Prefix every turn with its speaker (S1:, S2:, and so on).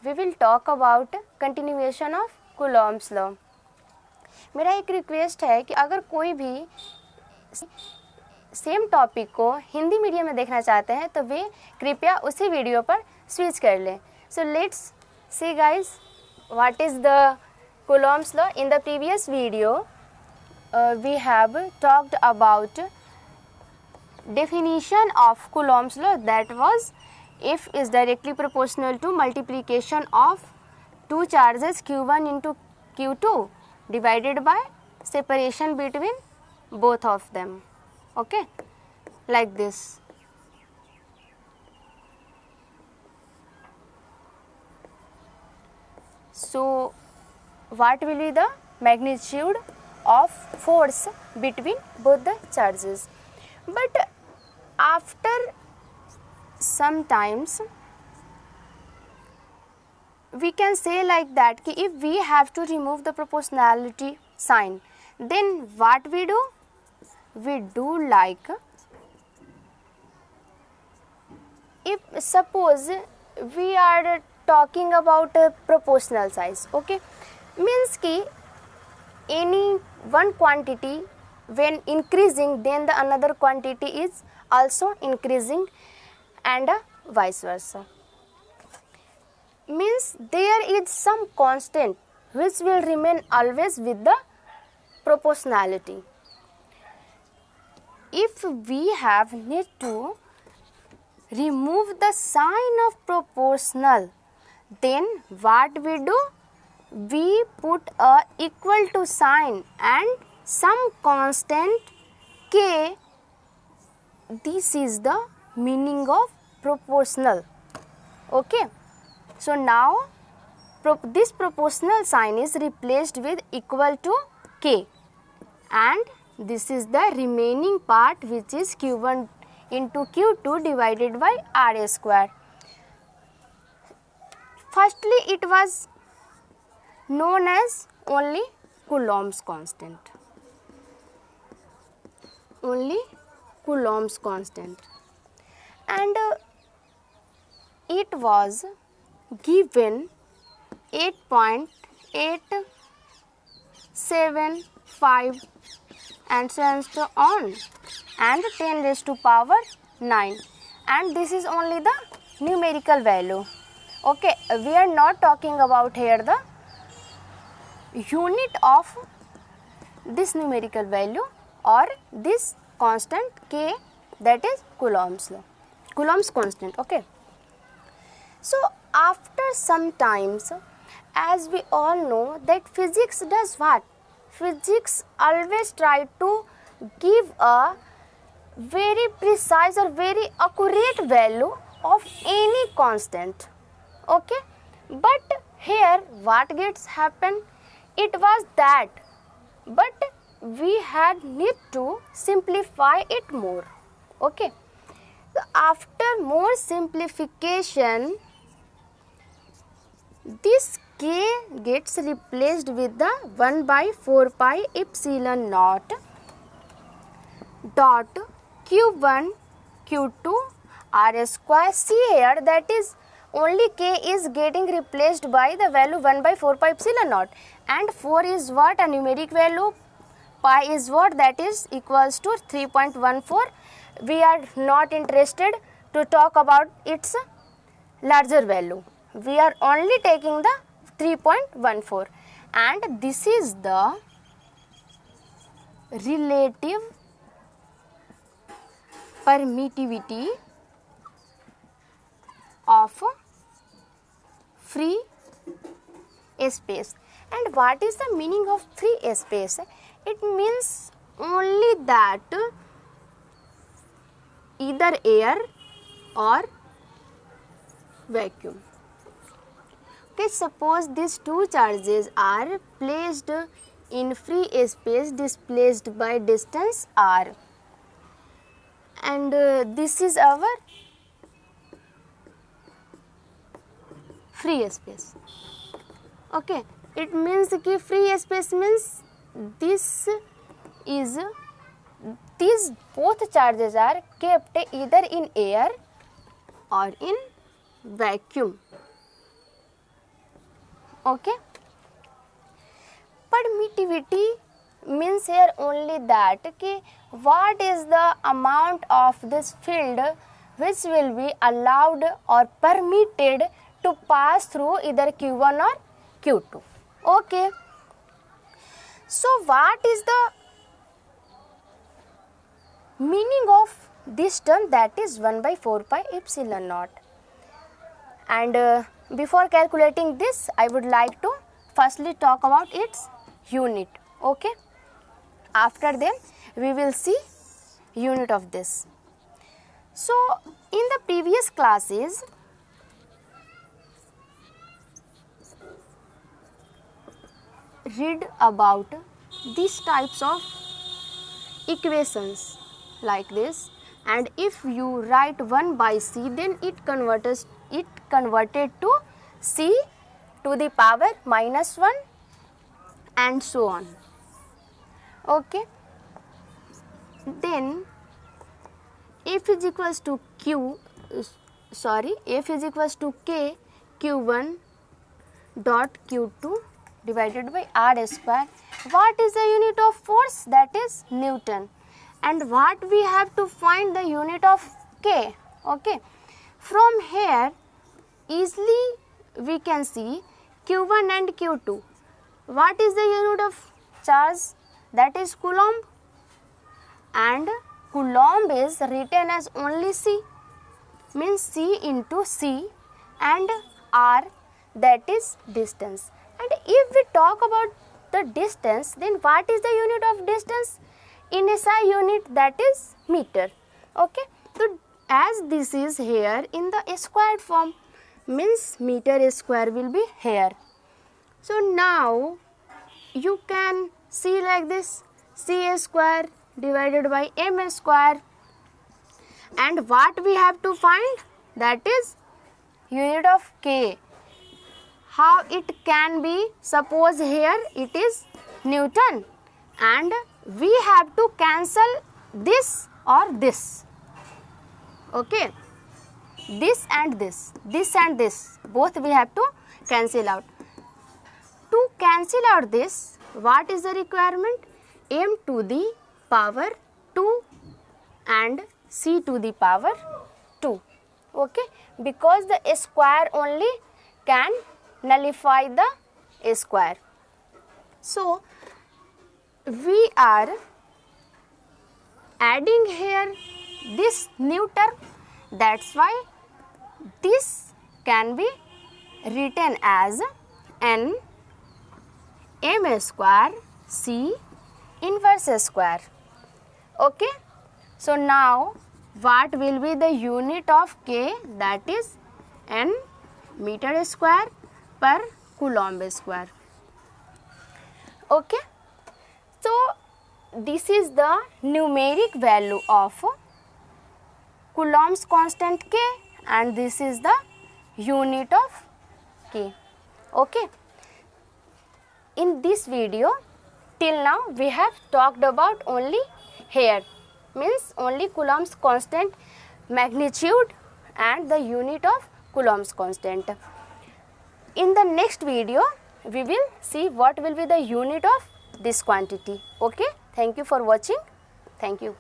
S1: we will talk about continuation of Coulomb's law. मेरा एक request है कि अगर कोई भी सेम टॉपिक को हिंदी मीडियम में देखना चाहते हैं तो वे कृपया उसी वीडियो पर स्विच कर लें. So let's see guys what is the Coulomb's law. In the previous video we have talked about definition of Coulomb's law, that was F is directly proportional to multiplication of two charges q1 into q2 divided by separation between both of them. Okay, like this. So what will be the magnitude of force between both the charges? But after sometimes we can say like that कि if we have to remove the proportionality sign, then what we do? We do like, if suppose we are talking about a proportional size, okay, means कि any one quantity when increasing then the another quantity is also increasing and vice versa. Means there is some constant which will remain always with the proportionality. If we have need to remove the sign of proportional, then what we do? We put a equal to sign and some constant k. This is the meaning of proportional. Okay, so now this proportional sign is replaced with equal to k, and this is the remaining part, which is q1 into q2 divided by r square. Firstly it was known as only Coulomb's constant, only Coulomb's constant, and it was given 8.875 and so on, and 10 raised to power 9, and this is only the numerical value. Okay, we are not talking about here the unit of this numerical value or this constant k, that is Coulomb's law, Coulomb's constant. Okay, so after some times, as we all know that physics does what? Physics always try to give a very precise or very accurate value of any constant. Okay, but here what gets happen? It was that, but we had need to simplify it more. Okay, so after more simplification, this k gets replaced with the 1 by 4 pi epsilon naught dot q1 q2 r square. See here, that is only k is getting replaced by the value 1 by 4 pi epsilon naught, and 4 is what? A numeric value. Pi is what? That is equals to 3.14. We are not interested to talk about its larger value. We are only taking the 3.14, and this is the relative permittivity of free space. And what is the meaning of free space? It means only that either air or vacuum. Okay, suppose these two charges are placed in free space displaced by distance r, and this is our free space. Okay, it means कि free space means this is, these both charges are kept either in air or in vacuum. Okay. Permittivity means here only that what is the amount of this field which will be allowed or permitted to pass through either Q1 or Q2. Okay. So what is the meaning of this term, that is 1 by 4 pi epsilon naught? And before calculating this, I would like to firstly talk about its unit. Okay. After then we will see unit of this. So in the previous classes read about these types of equations like this, and if you write 1 by c, then it converted to c to the power -1 and so on. Okay. Then f is equals to f is equals to k q1 dot q2 divided by r square. What is the unit of force? That is Newton. And what we have to find the unit of k. Okay. From here easily we can see q1 and q2. What is the unit of charge? That is Coulomb. And Coulomb is written as only c, means c into c, and r, that is distance. And if we talk about the distance, then what is the unit of distance? In SI unit, that is meter. Okay. So as this is here in the squared form, means meter square will be here. So now you can see like this, c square divided by m square, and what we have to find? That is unit of k. How it can be? Suppose here it is Newton, and we have to cancel this or this. Okay. This and this and this, both we have to cancel out. To cancel out this, what is the requirement? M to the power 2 and c to the power 2. Okay. Because the square only can nullify the square. So we are adding here this new term. That's why this can be written as n m square c inverse square. Okay. So now what will be the unit of k? That is n meter square per Coulomb square. Okay. So this is the numeric value of Coulomb's constant k, and this is the unit of k. Okay. In this video till now we have talked about only here, means only Coulomb's constant magnitude and the unit of Coulomb's constant. In the next video we will see what will be the unit of this quantity. Okay. Thank you for watching. Thank you.